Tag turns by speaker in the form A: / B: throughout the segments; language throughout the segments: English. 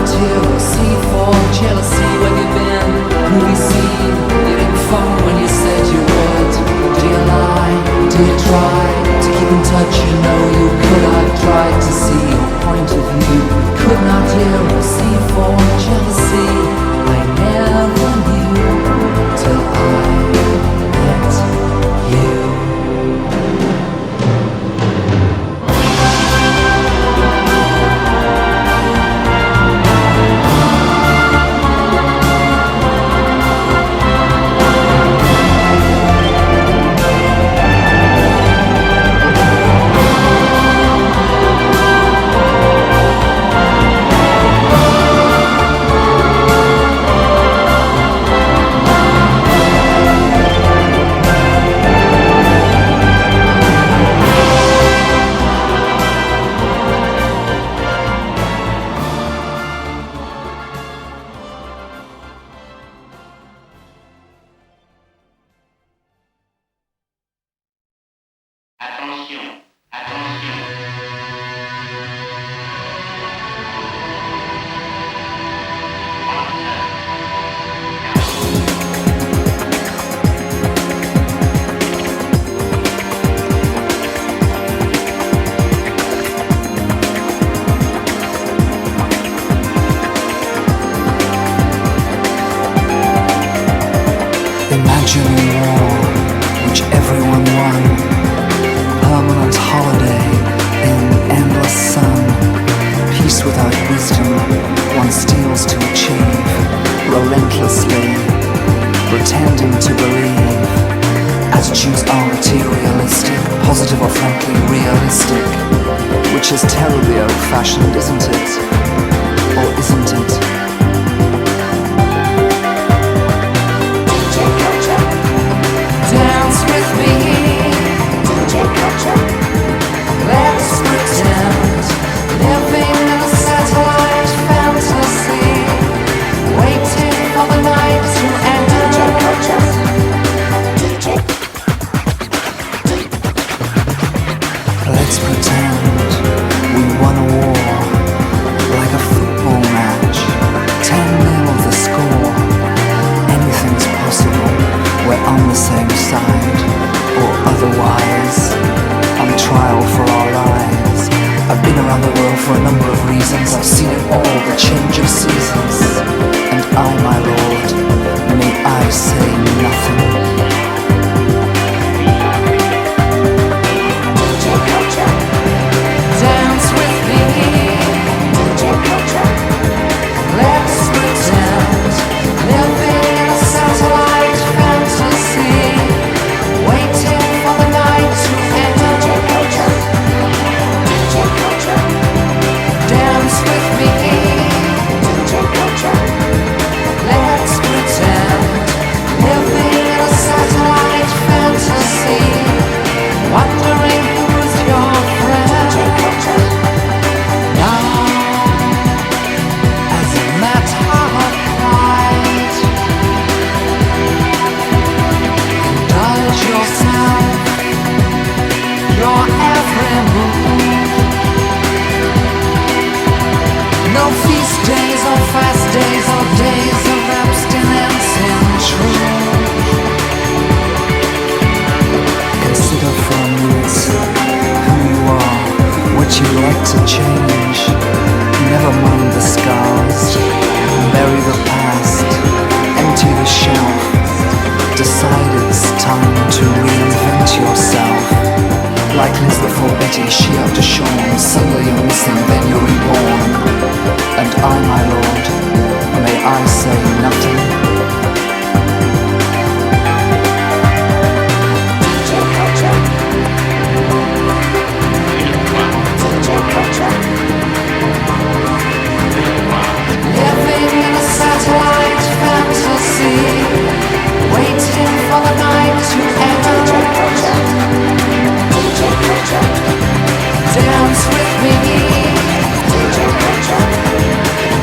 A: not hear or see for jealousy when you've been movie scene. You didn't phone when you said you would. Do you lie? Do you try to keep in touch? You know you could have tried to see your point of view. Could not hear or see for jealousy. I never knew till I met you. Imagining war, which everyone won. Permanent holiday in endless sun. Peace without wisdom, one steals to achieve. Relentlessly, pretending to believe. As Jews are materialistic, positive or frankly realistic. Which is terribly old-fashioned, isn't it? Or isn't it? Dance with me, let's pretend, living in a satellite fantasy, waiting for the night to end. Let's pretend we won a war, like a football match, 10-0 the score. Anything's possible, we're on the same side, or otherwise, on trial for our lives. I've been around the world for a number of reasons, I've seen it all, the change of seasons. And I, my lord, may I say nothing. Dance with me, let's pretend, living in a satellite fantasy, waiting for the night to end. Dance with me, let's pretend, living in a satellite fantasy, wondering who's your friend. Now, as a matter of pride, indulge yourself, your every move. No feast days or fast days or days of abstinence in truth. Consider for a minute who you are, what you like to change. Never mind the scars, bury the past, empty the shelf. Decide it's time to reinvent yourself. Like Liz before Betty, she after Sean. Suddenly you're missing, then you're reborn. And I, my lord, may I say nothing? Living in a satellite fantasy, waiting for the night to end. Dance with me,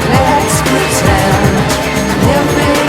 A: let's pretend, living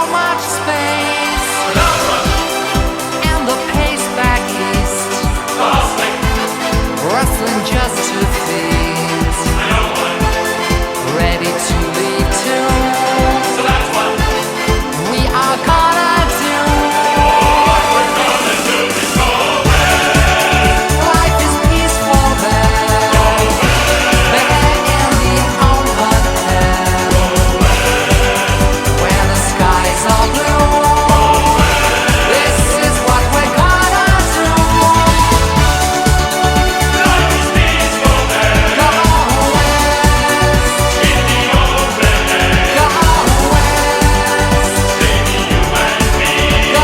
A: much space, and the pace back east, rustling just to feast, ready to leave too. So that's what we are gonna do. What we're gonna do is go west. Life is peaceful there. Go west. There in the open air. Go west. Where the skies are blue. Go west. This is what we're gonna do. Life is peaceful there. Go west. In the open air. Go west. Baby, you and me. Go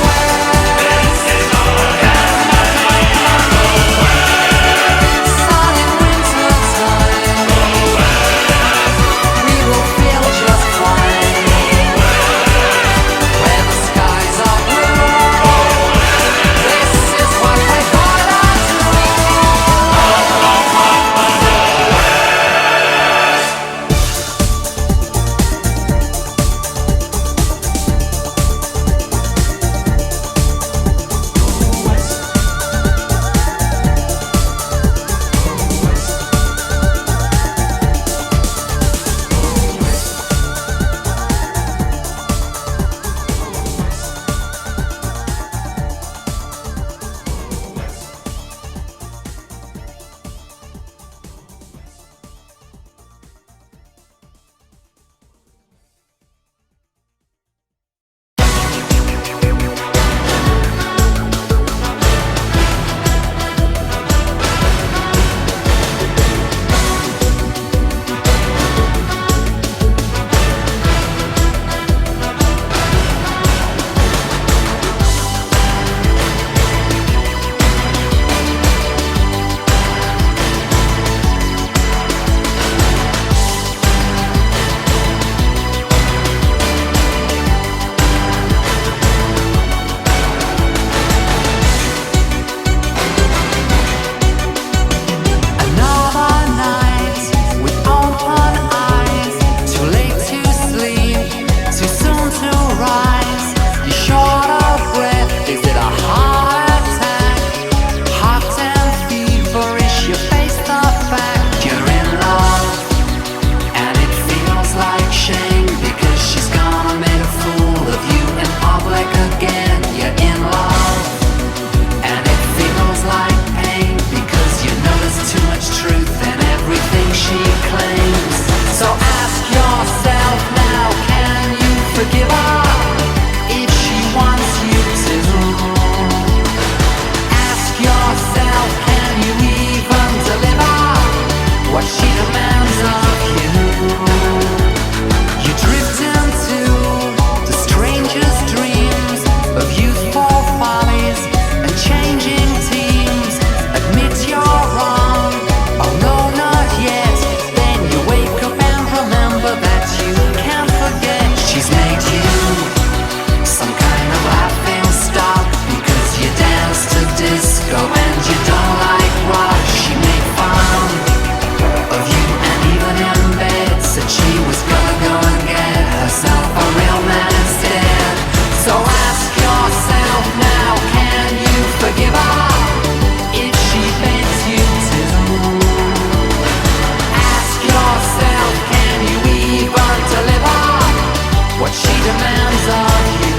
A: west. This is our heaven. Go west. Sun in winter time. Go west. We will feel just fine. Go west. Where the skies are blue. Go west. This is what we're gonna do. Another night with open eyes, too late to sleep, too soon to rise. You're short of breath, is it a heart attack? Hot and feverish, you face the fact you're in love, and it feels like shame because she's gonna make a fool of you in public again. You're in love, and it feels like pain because you know there's too much truth in everything she claims. So ask yourself now, can you forgive her if she wants you to? Ask yourself, can you even deliver what she demands of you? You drift into the strangest dreams of youthful follies and changing teams. Admit you're wrong. Oh no, not yet. Then you wake up and remember that you can't forget. She's made you some kind of laughing stock because you dance to disco and you don't like rock. She made fun of you and even in bed said she was gonna go and get herself a real man instead. So ask yourself now, can you forgive her if she begs you to? Ask yourself, can you even deliver what she demands of you?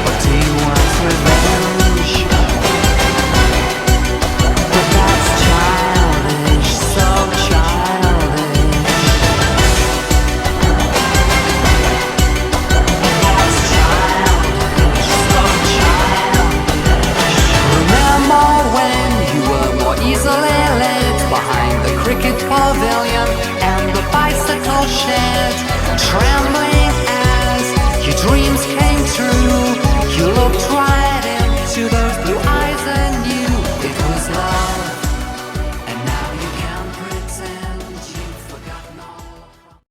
A: Or do you want revenge? But that's childish, so childish. That's childish, so childish. Remember when you were more easily led behind the cricket pavilion and the bicycle shed?